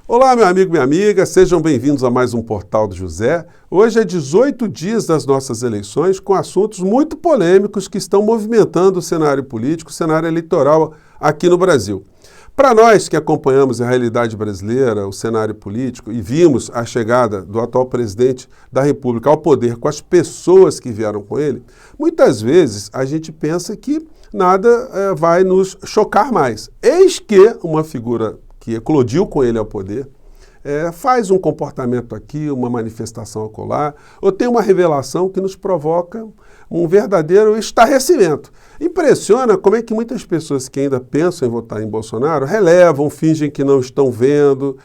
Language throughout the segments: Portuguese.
Olá, meu amigo, minha amiga, sejam bem-vindos a mais um Portal do José. Hoje é 18 dias das nossas eleições com assuntos muito polêmicos que estão movimentando o cenário político, o cenário eleitoral aqui no Brasil. Para nós que acompanhamos a realidade brasileira, o cenário político e vimos a chegada do atual presidente da República ao poder com as pessoas que vieram com ele, muitas vezes a gente pensa que nada vai nos chocar mais. Eis que uma figura que eclodiu com ele ao poder, faz um comportamento aqui, uma manifestação acolá, ou tem uma revelação que nos provoca um verdadeiro estarrecimento. Impressiona como é que muitas pessoas que ainda pensam em votar em Bolsonaro relevam, fingem que não estão vendo,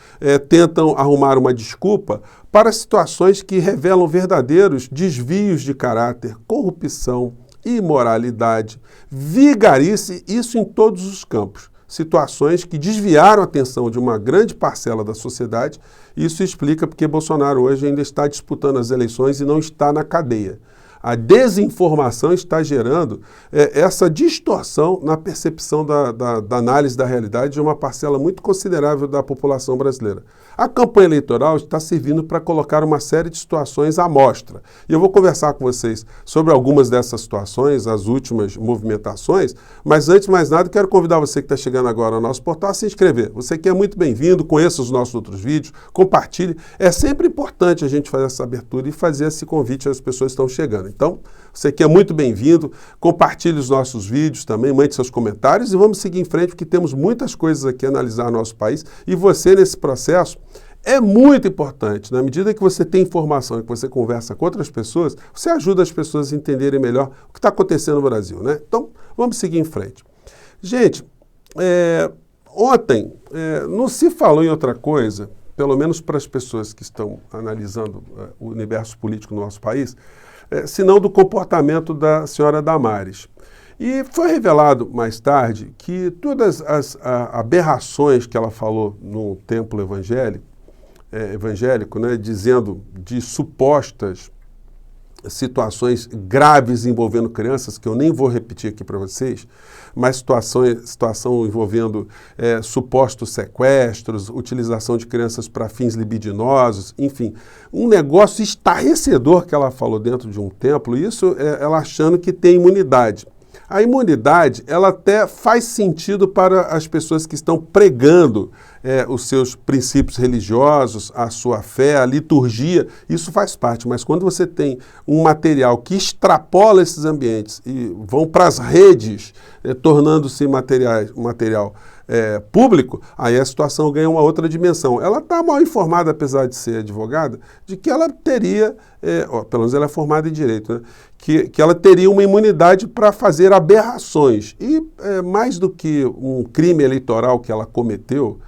tentam arrumar uma desculpa para situações que revelam verdadeiros desvios de caráter, corrupção, imoralidade, vigarice, isso em todos os campos. Situações que desviaram a atenção de uma grande parcela da sociedade. Isso explica porque Bolsonaro hoje ainda está disputando as eleições e não está na cadeia. A desinformação está gerando essa distorção na percepção da análise da realidade de uma parcela muito considerável da população brasileira. A campanha eleitoral está servindo para colocar uma série de situações à mostra. E eu vou conversar com vocês sobre algumas dessas situações, as últimas movimentações, mas antes de mais nada, quero convidar você que está chegando agora ao nosso portal a se inscrever. Você que é muito bem-vindo, conheça os nossos outros vídeos, compartilhe. É sempre importante a gente fazer essa abertura e fazer esse convite às pessoas que estão chegando. Então, você que é muito bem-vindo, compartilhe os nossos vídeos também, mande seus comentários e vamos seguir em frente porque temos muitas coisas aqui a analisar no nosso país e você nesse processo é muito importante. Na medida que você tem informação e que você conversa com outras pessoas, você ajuda as pessoas a entenderem melhor o que está acontecendo no Brasil, né? Então, vamos seguir em frente. Gente, ontem não se falou em outra coisa, pelo menos para as pessoas que estão analisando o universo político no nosso país, senão do comportamento da senhora Damares. E foi revelado mais tarde que todas as aberrações que ela falou no templo evangélico, né, dizendo de supostas situações graves envolvendo crianças, que eu nem vou repetir aqui para vocês, mas situação envolvendo supostos sequestros, utilização de crianças para fins libidinosos, enfim, um negócio estarrecedor que ela falou dentro de um templo, isso ela achando que tem imunidade. A imunidade, ela até faz sentido para as pessoas que estão pregando os seus princípios religiosos, a sua fé, a liturgia, isso faz parte. Mas quando você tem um material que extrapola esses ambientes e vão para as redes, tornando-se material público, aí a situação ganha uma outra dimensão. Ela está mal informada, apesar de ser advogada, de que ela teria, pelo menos ela é formada em direito, né? Que ela teria uma imunidade para fazer aberrações. E mais do que um crime eleitoral que ela cometeu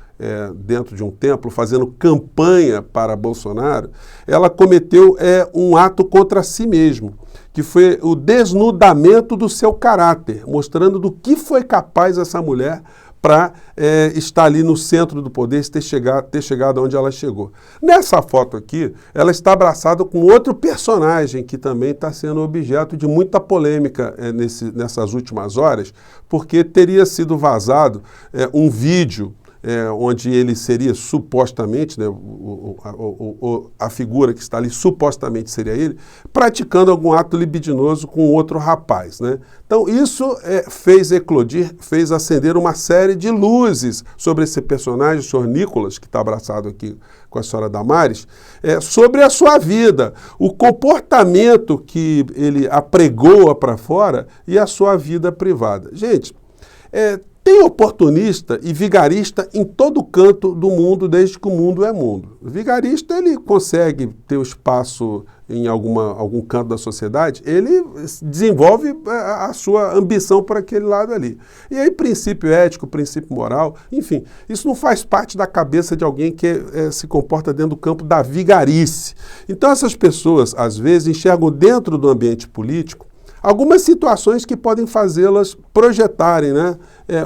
dentro de um templo, fazendo campanha para Bolsonaro, ela cometeu um ato contra si mesmo, que foi o desnudamento do seu caráter, mostrando do que foi capaz essa mulher para estar ali no centro do poder, ter chegado onde ela chegou. Nessa foto aqui, ela está abraçada com outro personagem que também está sendo objeto de muita polêmica nessas últimas horas, porque teria sido vazado um vídeo onde ele seria supostamente, né, a figura que está ali supostamente seria ele, praticando algum ato libidinoso com outro rapaz, né? Então isso fez eclodir, fez acender uma série de luzes sobre esse personagem, o senhor Nicolas, que está abraçado aqui com a senhora Damares, sobre a sua vida, o comportamento que ele apregoa para fora e a sua vida privada. Gente, tem oportunista e vigarista em todo canto do mundo, desde que o mundo é mundo. O vigarista, ele consegue ter o espaço em algum canto da sociedade, ele desenvolve a sua ambição por aquele lado ali. E aí, princípio ético, princípio moral, enfim, isso não faz parte da cabeça de alguém que se comporta dentro do campo da vigarice. Então, essas pessoas, às vezes, enxergam dentro do ambiente político algumas situações que podem fazê-las projetarem, né,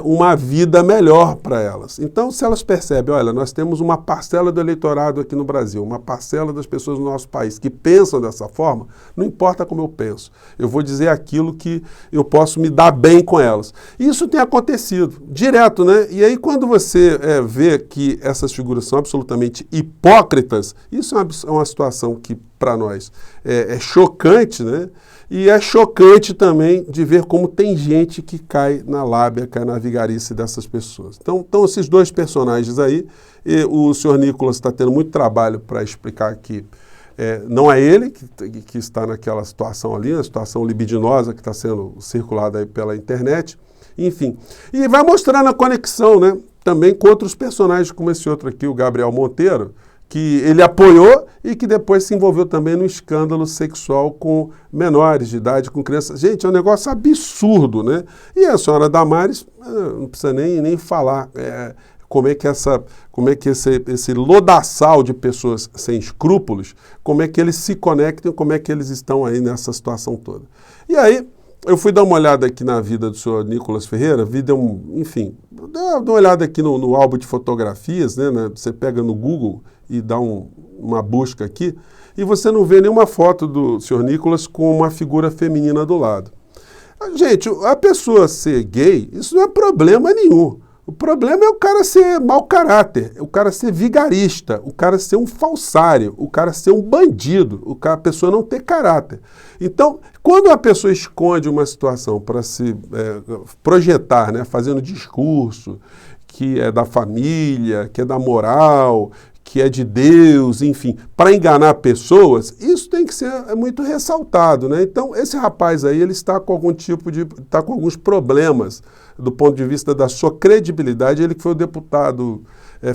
uma vida melhor para elas. Então, se elas percebem, olha, nós temos uma parcela do eleitorado aqui no Brasil, uma parcela das pessoas no nosso país que pensam dessa forma, não importa como eu penso, eu vou dizer aquilo que eu posso me dar bem com elas. Isso tem acontecido, direto, né? E aí quando você vê que essas figuras são absolutamente hipócritas, isso é uma situação que, para nós, é chocante, né? E é chocante também de ver como tem gente que cai na lábia, cai na vigarice dessas pessoas. Então esses dois personagens aí, o senhor Nicolas está tendo muito trabalho para explicar que não é ele que está naquela situação ali, uma situação libidinosa que está sendo circulada aí pela internet, enfim. E vai mostrando a conexão, né, também com outros personagens, como esse outro aqui, o Gabriel Monteiro, que ele apoiou e que depois se envolveu também no escândalo sexual com menores de idade, com crianças. Gente, é um negócio absurdo, né? E a senhora Damares, não precisa nem falar como é que esse lodaçal de pessoas sem escrúpulos, como é que eles se conectam, como é que eles estão aí nessa situação toda. E aí, eu fui dar uma olhada aqui na vida do senhor Nicolas Ferreira, enfim, dá uma olhada aqui no álbum de fotografias, né? Você pega no Google e dá uma busca aqui, e você não vê nenhuma foto do senhor Nicolas com uma figura feminina do lado. Gente, a pessoa ser gay, isso não é problema nenhum. O problema é o cara ser mau caráter, o cara ser vigarista, o cara ser um falsário, o cara ser um bandido, a pessoa não ter caráter. Então, quando a pessoa esconde uma situação para se projetar, né, fazendo discurso que é da família, que é da moral, que é de Deus, enfim, para enganar pessoas, isso tem que ser muito ressaltado, né? Então, esse rapaz aí, ele está com está com alguns problemas do ponto de vista da sua credibilidade, ele que foi o deputado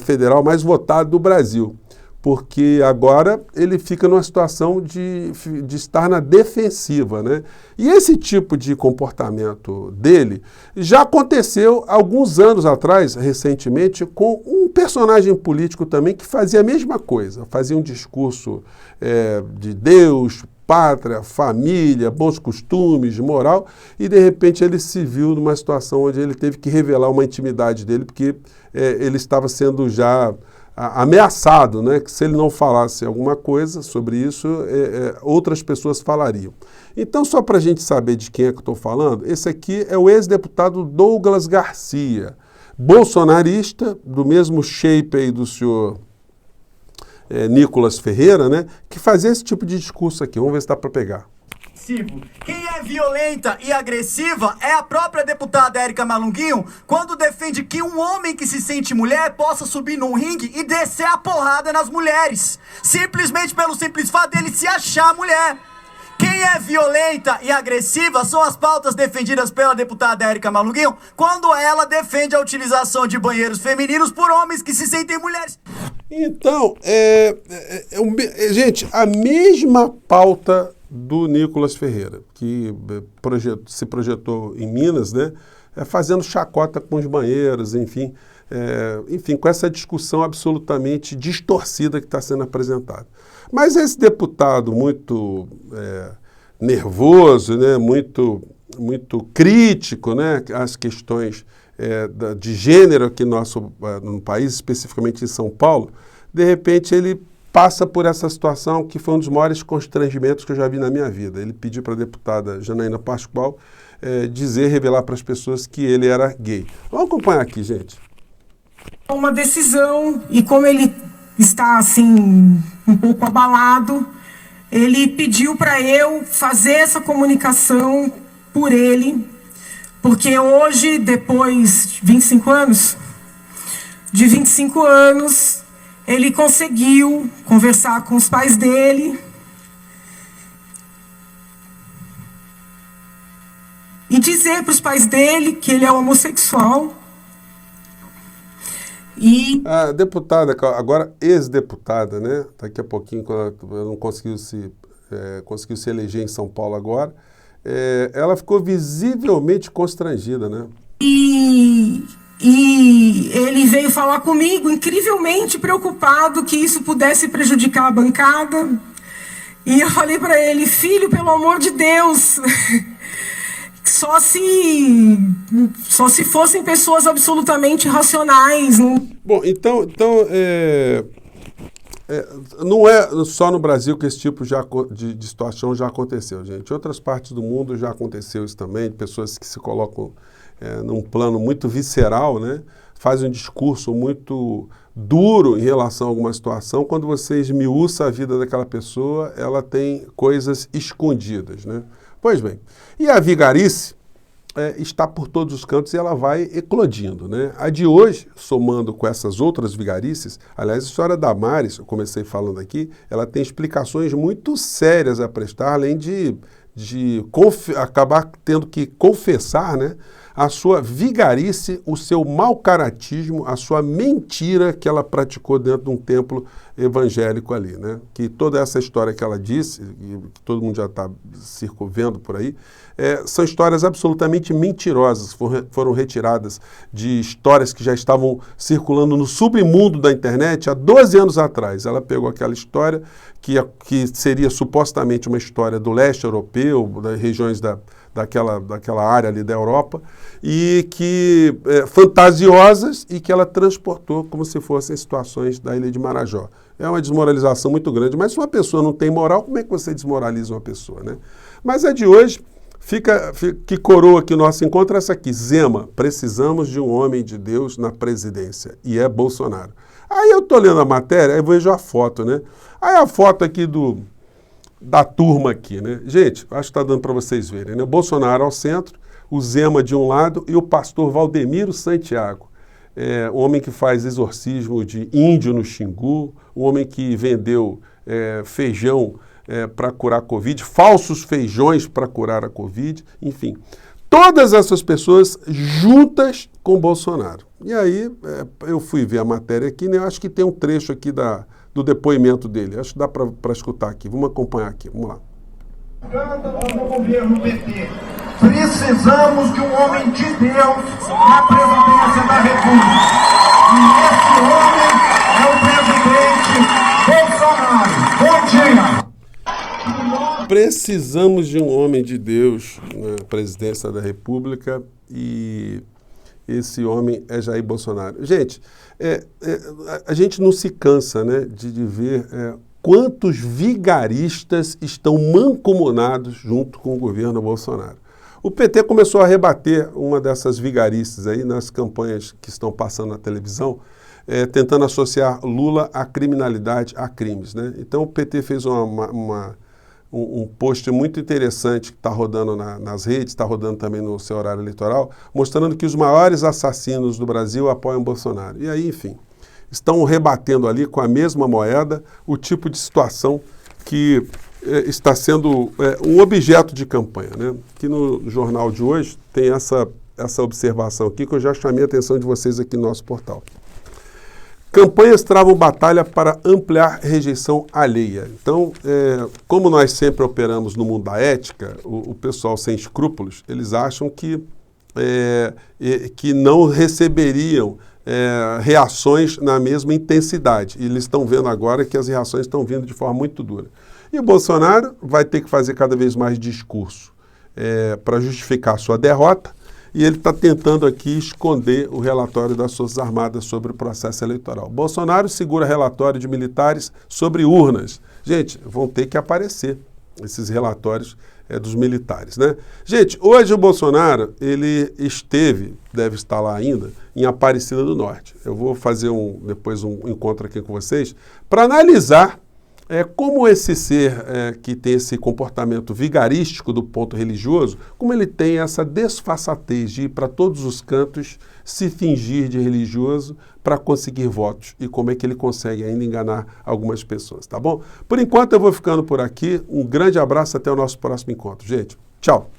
federal mais votado do Brasil, porque agora ele fica numa situação de estar na defensiva, né? E esse tipo de comportamento dele já aconteceu alguns anos atrás, recentemente, com um personagem político também que fazia a mesma coisa, fazia um discurso de Deus, pátria, família, bons costumes, moral, e de repente ele se viu numa situação onde ele teve que revelar uma intimidade dele, porque ele estava sendo já ameaçado, né, que se ele não falasse alguma coisa sobre isso, outras pessoas falariam. Então, só para a gente saber de quem é que eu estou falando, esse aqui é o ex-deputado Douglas Garcia, bolsonarista, do mesmo shape aí do senhor Nicolas Ferreira, né, que fazia esse tipo de discurso aqui. Vamos ver se dá para pegar. Quem é violenta e agressiva é a própria deputada Érica Malunguinho, quando defende que um homem que se sente mulher possa subir num ringue e descer a porrada nas mulheres, simplesmente pelo simples fato dele se achar mulher. Quem é violenta e agressiva são as pautas defendidas pela deputada Érica Malunguinho, quando ela defende a utilização de banheiros femininos por homens que se sentem mulheres. Então, gente, a mesma pauta do Nicolas Ferreira, que se projetou em Minas, né, fazendo chacota com os banheiros, enfim, com essa discussão absolutamente distorcida que está sendo apresentada. Mas esse deputado muito nervoso, né, muito crítico, né, às questões de gênero aqui no país, especificamente em São Paulo, de repente ele passa por essa situação que foi um dos maiores constrangimentos que eu já vi na minha vida. Ele pediu para a deputada Janaína Pascoal revelar para as pessoas que ele era gay. Vamos acompanhar aqui, gente. Uma decisão, e como ele está assim um pouco abalado, ele pediu para eu fazer essa comunicação por ele, porque hoje, depois de 25 anos, ele conseguiu conversar com os pais dele e dizer para os pais dele que ele é homossexual. A deputada, agora ex-deputada, né? Daqui a pouquinho, quando ela não conseguiu se eleger em São Paulo agora, ela ficou visivelmente constrangida, né? E ele veio falar comigo, incrivelmente preocupado que isso pudesse prejudicar a bancada. E eu falei para ele: filho, pelo amor de Deus, só se fossem pessoas absolutamente racionais. Bom, então não é só no Brasil que esse tipo de situação já aconteceu, gente. Em outras partes do mundo já aconteceu isso também, pessoas que se colocam num plano muito visceral, né? Fazem um discurso muito duro em relação a alguma situação. Quando você esmiuça a vida daquela pessoa, ela tem coisas escondidas, né? Pois bem, e a vigarice está por todos os cantos e ela vai eclodindo, né? A de hoje, somando com essas outras vigarices, aliás, a história da Damares, eu comecei falando aqui, ela tem explicações muito sérias a prestar, além de acabar tendo que confessar, né, a sua vigarice, o seu mau caratismo, a sua mentira que ela praticou dentro de um templo evangélico ali, né? Que toda essa história que ela disse, e que todo mundo já está circunvendo por aí, são histórias absolutamente mentirosas, foram retiradas de histórias que já estavam circulando no submundo da internet há 12 anos atrás. Ela pegou aquela história que seria supostamente uma história do leste europeu, das regiões daquela área ali da Europa, e que fantasiosas, e que ela transportou como se fossem situações da Ilha de Marajó. É uma desmoralização muito grande, mas se uma pessoa não tem moral, como é que você desmoraliza uma pessoa, né? Mas a de hoje, que coroa aqui o nosso encontro, é essa aqui: Zema, precisamos de um homem de Deus na presidência, e é Bolsonaro. Aí eu estou lendo a matéria, aí vejo a foto, né? Aí a foto aqui da turma aqui, né? Gente, acho que está dando para vocês verem, né? O Bolsonaro ao centro, o Zema de um lado e o pastor Valdemiro Santiago. Um homem que faz exorcismo de índio no Xingu, um homem que vendeu feijão para curar a Covid, falsos feijões para curar a Covid, enfim. Todas essas pessoas juntas com Bolsonaro. E aí eu fui ver a matéria aqui, né? Eu acho que tem um trecho aqui do depoimento dele. Acho que dá para escutar aqui. Vamos acompanhar aqui. Vamos lá. No governo PT, precisamos de um homem de Deus na presidência da República. E esse homem é o presidente Bolsonaro. Bom dia! Precisamos de um homem de Deus na presidência da República e esse homem é Jair Bolsonaro. Gente, a gente não se cansa, né, de ver quantos vigaristas estão mancomunados junto com o governo Bolsonaro. O PT começou a rebater uma dessas vigarices aí nas campanhas que estão passando na televisão, tentando associar Lula à criminalidade, a crimes, né? Então o PT fez um post muito interessante que está rodando nas redes, está rodando também no seu horário eleitoral, mostrando que os maiores assassinos do Brasil apoiam Bolsonaro. E aí, enfim, estão rebatendo ali com a mesma moeda o tipo de situação que está sendo um objeto de campanha, né? Que no jornal de hoje tem essa observação aqui que eu já chamei a atenção de vocês aqui no nosso portal. Campanhas travam batalha para ampliar rejeição alheia. Então, como nós sempre operamos no mundo da ética, o pessoal sem escrúpulos, eles acham que não receberiam reações na mesma intensidade. E eles estão vendo agora que as reações estão vindo de forma muito dura. E o Bolsonaro vai ter que fazer cada vez mais discurso para justificar a sua derrota, e ele está tentando aqui esconder o relatório das Forças Armadas sobre o processo eleitoral. Bolsonaro segura relatório de militares sobre urnas. Gente, vão ter que aparecer esses relatórios dos militares, né? Gente, hoje o Bolsonaro, ele deve estar lá ainda, em Aparecida do Norte. Eu vou fazer depois um encontro aqui com vocês para analisar como esse ser que tem esse comportamento vigarístico do ponto religioso, como ele tem essa desfaçatez de ir para todos os cantos, se fingir de religioso para conseguir votos e como é que ele consegue ainda enganar algumas pessoas, tá bom? Por enquanto eu vou ficando por aqui. Um grande abraço, até o nosso próximo encontro. Gente, tchau!